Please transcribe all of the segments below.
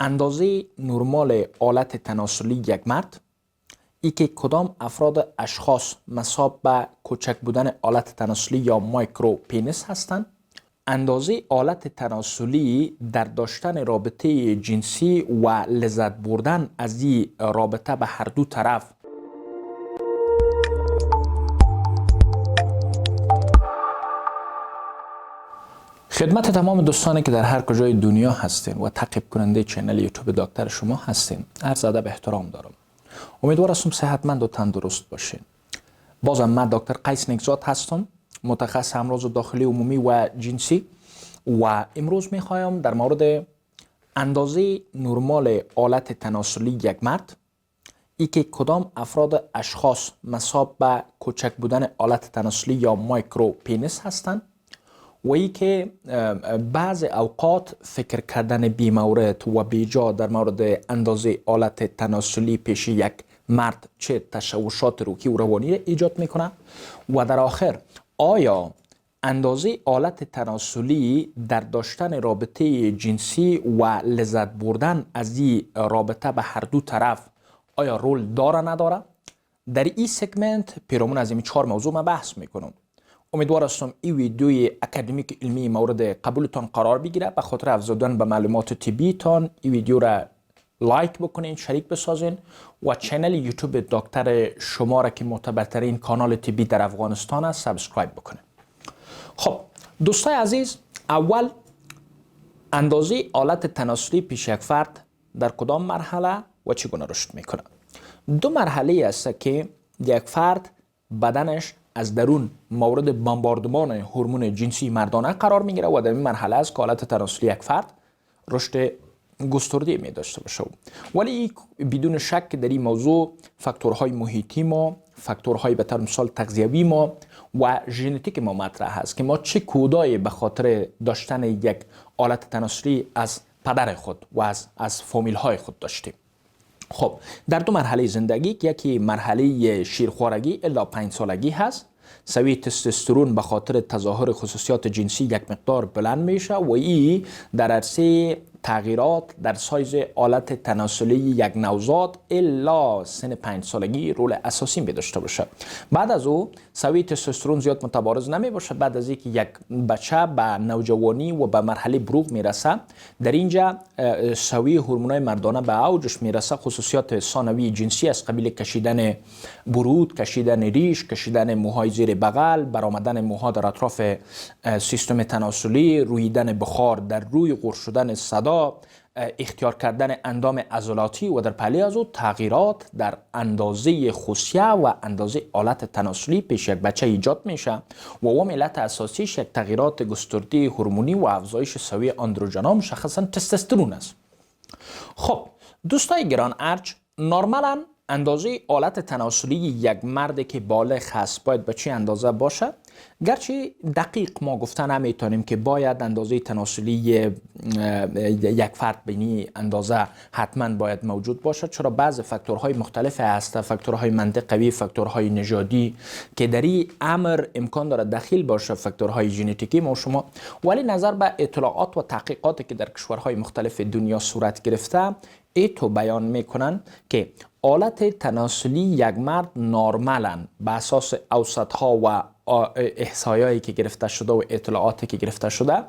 اندازه نرمال آلت تناسلی یک مرد ای که کدام افراد اشخاص مصاب به کوچک بودن آلت تناسلی یا مایکرو پینیس هستند. اندازه آلت تناسلی در داشتن رابطه جنسی و لذت بردن از این رابطه به هر دو طرف. خدمت تمام دوستانی که در هر کجای دنیا هستین و تعقیب کننده چینل یوتیوب دکتر شما هستین، عرض ادب احترام دارم. امیدوار هستم صحتمند و تندرست باشین. بازم من دکتر قیس نکزاد هستم، متخصص امراض داخلی عمومی و جنسی، و امروز میخوایم در مورد اندازه نرمال آلت تناسلی یک مرد ای که کدام افراد اشخاص مصاب به کوچک بودن آلت تناسلی یا مایکرو پینیس هستند و ای که بعض اوقات فکر کردن بی مورد و بیجا در مورد اندازه آلت تناسلی پیش یک مرد چه تشوشات روحی و روانی ایجاد میکنه، و در آخر آیا اندازه آلت تناسلی در داشتن رابطه جنسی و لذت بردن از این رابطه به هر دو طرف آیا رول داره نداره؟ در این سگمنت پیرامون از این 4 موضوع ما بحث میکنم. امیدوار هستم این ویدیوی اکادمیک علمی مورد قبولتان قرار بگیره. به خاطر افزودن به معلومات طبی تان این ویدیو را لایک بکنین، شریک بسازین و چینل یوتیوب دکتر شما را که معتبرترین کانال طبی در افغانستان است سابسکرایب بکنین. خب دوستای عزیز، اول اندازه آلت تناسلی پیش یک فرد در کدام مرحله و چگونه رشد میکنه؟ 2 مرحله است که یک فرد بدنش از درون مورد بمباردمان هورمون جنسی مردانه قرار میگیره و در این مرحله است که آلت تناسلی یک فرد رشد گسترده می داشته باشه. ولی بدون شک در این موضوع فاکتورهای محیطی ما، فاکتورهای به طور مثال تغذیوی ما و ژنتیک ما مطرح هست که ما چه کودایی به خاطر داشتن یک آلت تناسلی از پدر خود و از فامیل های خود داشتیم. خب در 2 مرحله زندگی، یکی مرحله شیرخوارگی الا 5 سالگی هست، سویه تستوسترون به خاطر تظاهر خصوصیات جنسی یک مقدار بلند میشه و این در عرصه تغییرات در سایز آلت تناسلی یک نوزاد الا سن 5 سالگی رول اساسی می داشته باشه. بعد از او سویه تستوسترون زیاد متبارز نمی باشه. بعد از اینکه یک بچه به نوجوانی و به مرحله بلوغ میرسه، در اینجا سویه هورمونای مردانه به اوجش میرسه. خصوصیات ثانوی جنسی از قبیل کشیدن برود، کشیدن ریش، کشیدن موهای زیر بغل، برآمدن موها در اطراف سیستم تناسلی، رویدن بخار در روی، غر شدن صدا، اختیار کردن اندام عضلاتی و در پهلوی از او تغییرات در اندازه خصیه و اندازه آلت تناسلی پیش یک بچه ایجاد میشه و علت اساسیش یک تغییرات گسترده هورمونی و افزایش سویه آندروژن‌ها مشخصا تستوسترون است. خب دوستای گران ارج، نرمالاً اندازه آلت تناسلی یک مرد که بالغ هست باید به چه اندازه باشه؟ گرچه دقیق ما گفته نمیتونیم که باید اندازه تناسلی یک فرد بینی اندازه حتما باید موجود باشه، چرا بعض فاکتورهای مختلف هست، فاکتورهای منطقوی، فاکتورهای نژادی که در این امر امکان داره دخیل باشه، فاکتورهای ژنتیکی ما شما. ولی نظر به اطلاعات و تحقیقاتی که در کشورهای مختلف دنیا صورت گرفته، ایتو بیان میکنن که آلت تناسلی یک مرد نرمالاً به اساس اوسط ها و احصایهایی که گرفته شده و اطلاعاتی که گرفته شده،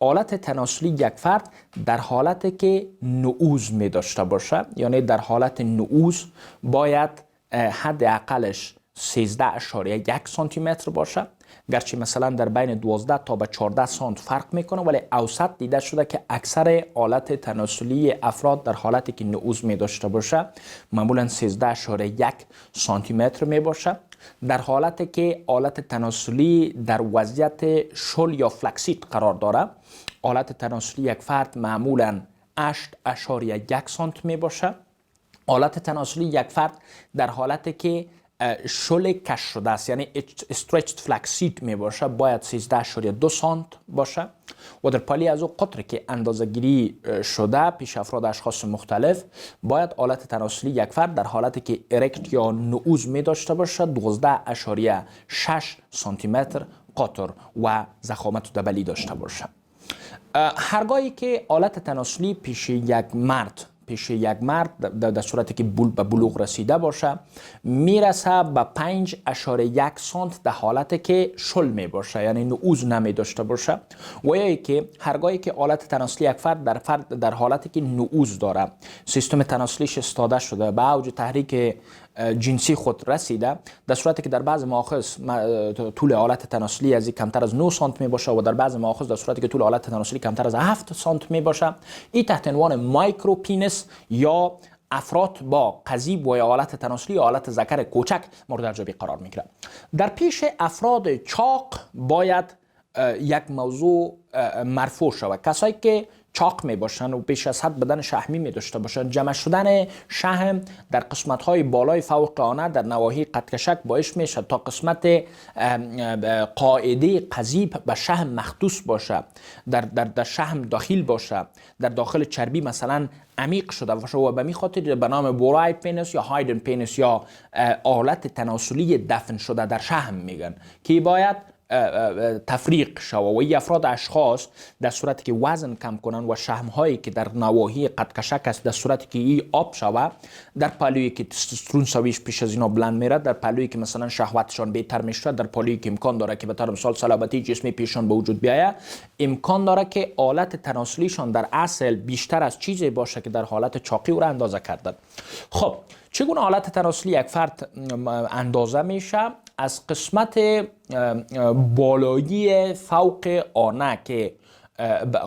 آلت تناسلی یک فرد در حالتی که نعوز می داشته باشه، یعنی در حالت نعوز باید حداقلش 13.1 سانتی متر باشه. گرچه مثلا در بین 12 تا به 14 سانت فرق میکنه، ولی اوسط دیده شده که اکثر آلت تناسلی افراد در حالتی که نعوز می داشته باشه معمولا 13.1 سانتی متر می باشه. در حالتی که آلت تناسلی در وضعیت شل یا فلکسیت قرار داره، آلت تناسلی یک فرد معمولا 8.1 سانت می باشه. آلت تناسلی یک فرد در حالتی که شل کش شده است، یعنی استرچد فلکسیت می باشه، باید 13.2 سانت باشه. و در پالی از او قطری که اندازه گیری شده پیش افراد اشخاص مختلف، باید آلت تناسلی یک فرد در حالتی که ارکت یا نعوز می داشته باشه 12.6 سانتی متر قطر و ضخامت دبلی داشته باشه. هرگاهی که آلت تناسلی پیش یک مرد در صورتی که به بلوغ رسیده باشه میرسه به 5.1 سانت در حالتی که شل می باشه، یعنی نعوز نمی داشته باشه. و یا که هرگاهی که آلت تناسلی یک فرد در حالتی که نعوز داره، سیستم تناسلیش استاده شده، به اوج تحریک جنسی خود رسیده، در صورتی که در بعض مواقع طول آلت تناسلی از کمتر از 9 سانت می باشه و در بعض مواقع در صورتی که طول آلت تناسلی کمتر از 7 سانت می باشه، این تحت عنوان مایکرو پینس یا افراد با قضیب و آلت تناسلی یا آلت ذکر کوچک مورد ارزیابی قرار میگیره. در پیش افراد چاق باید یک موضوع مرفوع شود. کسایی که چاق می باشن و بیش از حد بدن شحمی می داشته باشن، جمع شدن شحم در قسمت های بالای فوق آنه در نواحی قدکشک باعث میشه تا قسمت قاعده قضیب به شحم مختص باشه، در شحم داخل باشه، در داخل چربی مثلا عمیق شده باشه و به می خاطر به نام بورای پینس یا هایدن پینس یا آلت تناسلی دفن شده در شحم میگن که باید تفریق شود. و این افراد اشخاص در صورتی که وزن کم کنن و شحم هایی که در نواحی قدکشک است در صورتی که این آب شود، در پهلویی که تستوسترون سویش پیش از اینا بلند میره، در پهلویی که مثلا شهوتشان بهتر میشه، در پهلویی که امکان داره که به طور مثال سلامتی جسمی پیششان به وجود بیاید، امکان داره که آلت تناسلیشان در اصل بیشتر از چیزی باشه که در حالت چاقی او را اندازه کردن. خب چگونه آلت تناسلی یک فرد اندازه میشه؟ از قسمت بالایی فوق آنه که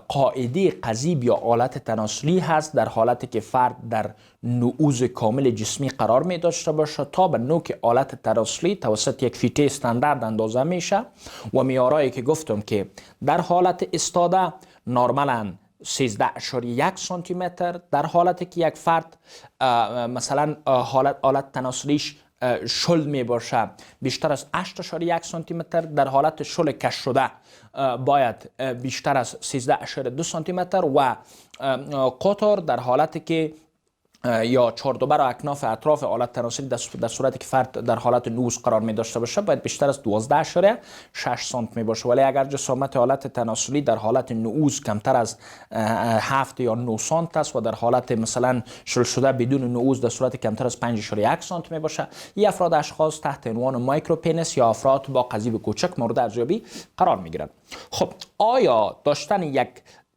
قاعده قضیب یا آلت تناسلی هست، در حالتی که فرد در نعوز کامل جسمی قرار می داشته باشه، تا به نوک آلت تناسلی توسط یک فیته استاندارد اندازه میشه و معیارهایی که گفتم که در حالت استاده نورمالاً 13.1 سانتی متر، در حالتی که یک فرد مثلا آلت تناسلیش شل می باشه بیشتر از 8.1 سانتی متر، در حالت شل کش شده باید بیشتر از 13.2 سانتی متر و قطر در حالتی که یا چهاردوبر و اکناف اطراف آلت تناسلی در صورتی که فرد در حالت نعوز قرار می داشته باشه باید بیشتر از 12.6 سانت می باشه. ولی اگر جسامت آلت تناسلی در حالت نعوز کمتر از 7 یا 9 سانت است و در حالت مثلا شل شده بدون نعوز در صورت کمتر از 5.1 سانت می باشه، این افراد اشخاص تحت عنوان مایکرو پینس یا افراد با قضیب کوچک مورد ارزیابی قرار می گیرند. خب آیا داشتن یک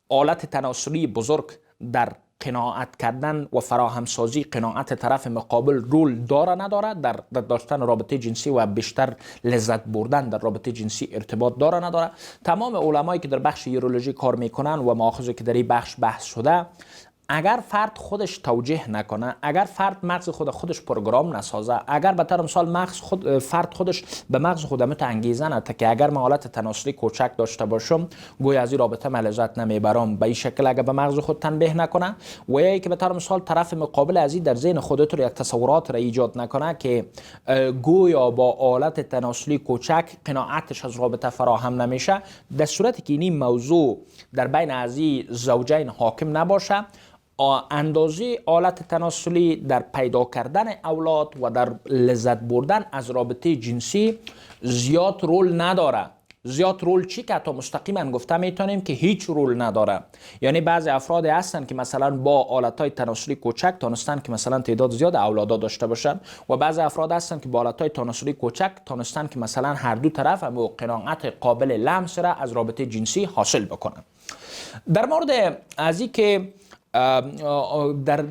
آلت تناسلی بزرگ در قناعت کردن و فراهمسازی قناعت طرف مقابل رول داره نداره؟ در داشتن رابطه جنسی و بیشتر لذت بردن در رابطه جنسی ارتباط داره نداره؟ تمام علمایی که در بخش یورولوژی کار میکنن و ماخذی که در این بخش بحث شده، اگر فرد خودش توجیه نکنه، اگر فرد مغز خودش پروگرام نسازه، اگر به طور مثال فرد خودش به مغز خودم انگیزه نده که اگر من حالت تناسلی کوچک داشته باشم گویا از این رابطه من لذت نمیبرم، به این شکل اگر به مغز خود تنبیه نکنه و یا که به طور مثال طرف مقابل از این در ذهن خودت رو یک تصورات را ایجاد نکنه که گویا با آلت تناسلی کوچک قناعتش از رابطه فراهم نمیشه، در صورتی که این موضوع در بین از این زوجین حاکم نباشه، اندازه آلت تناسلی در پیدا کردن اولاد و در لذت بردن از رابطه جنسی زیاد رول نداره. زیاد رول چی که حتی مستقیما گفته میتونیم که هیچ رول نداره. یعنی بعضی افراد هستن که مثلا با آلت‌های تناسلی کوچک تونستن که مثلا تعداد زیاد اولادا داشته باشن و بعضی افراد هستن که با آلت‌های تناسلی کوچک تونستن که مثلا هر دو طرف هم قناعت قابل لمس را از رابطه جنسی حاصل بکنن. در مورد از این که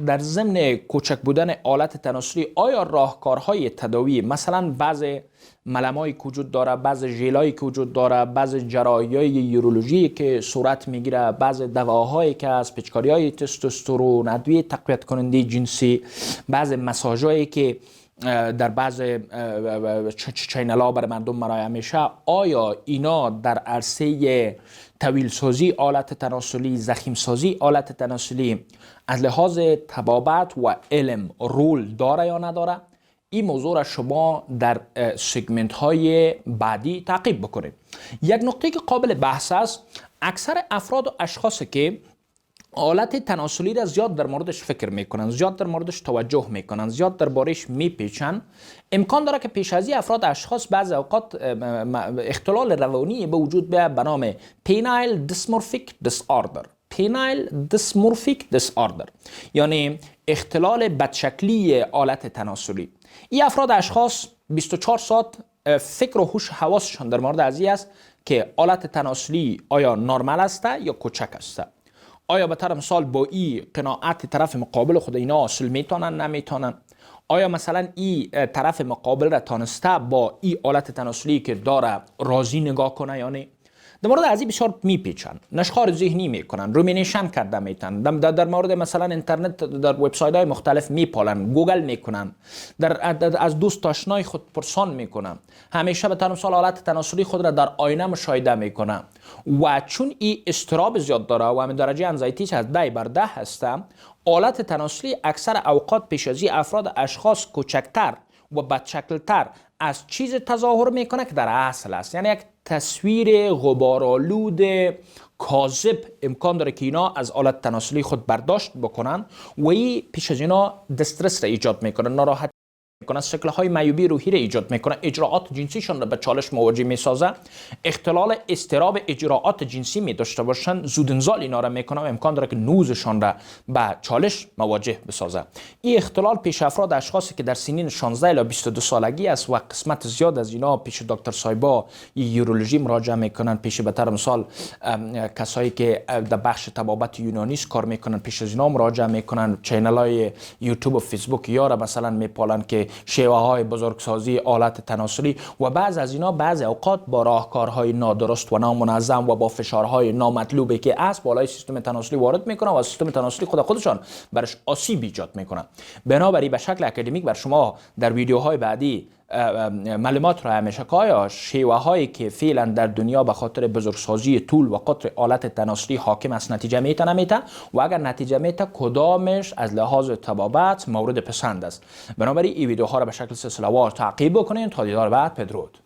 در ضمن کوچک بودن آلت تناسلی آیا راهکارهای تداوی، مثلا بعض ملمایی که وجود داره، بعض ژلایی که وجود داره، بعض جراحی‌های یورولوژی که صورت میگیره، بعض دواهایی که از پیچکاری‌های تستوسترون، ادویه تقویت کننده جنسی، بعض مساژهایی که در بعض چینل‌ها بر مردم مراجعه میشه، آیا اینا در عرصه طویل سازی آلت تناسلی، زخیم سازی آلت تناسلی از لحاظ طبابت و علم رول داره یا نداره؟ این موضوع را شما در سگمنت های بعدی تعقیب بکنید. یک نکته که قابل بحث است، اکثر افراد و اشخاصی که آلت تناسلی را زیاد در موردش فکر میکنن، زیاد در موردش توجه میکنن، زیاد در بارش میپیچن. امکان داره که پیش از این افراد اشخاص بعض اوقات اختلال روانی به وجود بیاید به نام پینایل دیسمورفیک دیساردر. پینایل دیسمورفیک دیساردر یعنی اختلال بدشکلی آلت تناسلی. این افراد اشخاص 24 ساعت فکر و هوش حواسشان در مورد از این است که آلت تناسلی آیا نرمال است یا کوچک است. آیا به طور مثال با این قناعت طرف مقابل خود اینا حاصل میتونن نمیتونن؟ آیا مثلا این طرف مقابل را تانسته با این آلت تناسلی که داره راضی نگاه کنه یا نه؟ در مورد از این بسیار میپیچن، نشخوار ذهنی میکنن، رومینیشن کرده میتن، در مورد مثلا اینترنت در وبسایت های مختلف میپالن، گوگل میکنن، از دوست آشنای خود پرسان میکنن، همیشه به طور مثال حالت تناسلی خود را در آینه مشاهده میکنن و چون این اضطراب زیاد داره و همین درجه انزایتیش از 10 بر 10 هست، آلت تناسلی اکثر اوقات پیش از این افراد اشخاص کوچکتر و بدشکلتر از چیز تظاهر میکنه که در اصل است. یعنی یک تصویر غبارآلود کاذب امکان داره که اینا از آلت تناسلی خود برداشت بکنن و این پیش از اینا دسترس را ایجاد میکنه، ناراحت میکنه، شکل های معیوبی روحی را ایجاد میکنه، اجراعات جنسیشان را به چالش مواجه میسازه، اختلال اضطراب اجراعات جنسی می داشته باشن، زودانزال اینا را میکنه و امکان داره که نوزشان را به چالش مواجه بسازه. این اختلال پیش افراد اشخاصی که در سنین 16 الی 22 سالگی است و قسمت زیاد از اینا پیش دکتر صایبا یورولوژی مراجعه میکنن، پیش به طور مثال کسایی که در بخش طبابت یونانی کار میکنن پیش از اینا مراجعه میکنن، چینل های یوتیوب و فیسبوک یا را مثلا میپالن که شیوه های بزرگسازی آلت تناسلی و بعض از اینا بعض اوقات با راهکارهای نادرست و نامنظم و با فشارهای نامطلوبی که از بالای سیستم تناسلی وارد میکنه و سیستم تناسلی خودشان برش آسیب ایجاد میکنه. بنابراین به شکل اکادمیک بر شما در ویدیوهای بعدی معلومات را همیشه که آیا شیوه هایی که فعلا در دنیا به خاطر بزرگسازی طول و قطر آلت تناسلی حاکم است نتیجه میته نمیته و اگر نتیجه میته کدامش از لحاظ طبابت مورد پسند است. بنابراین این ویدیوها را به شکل سلسله‌وار تعقیب بکنید. تا دیدار بعد، بدرود.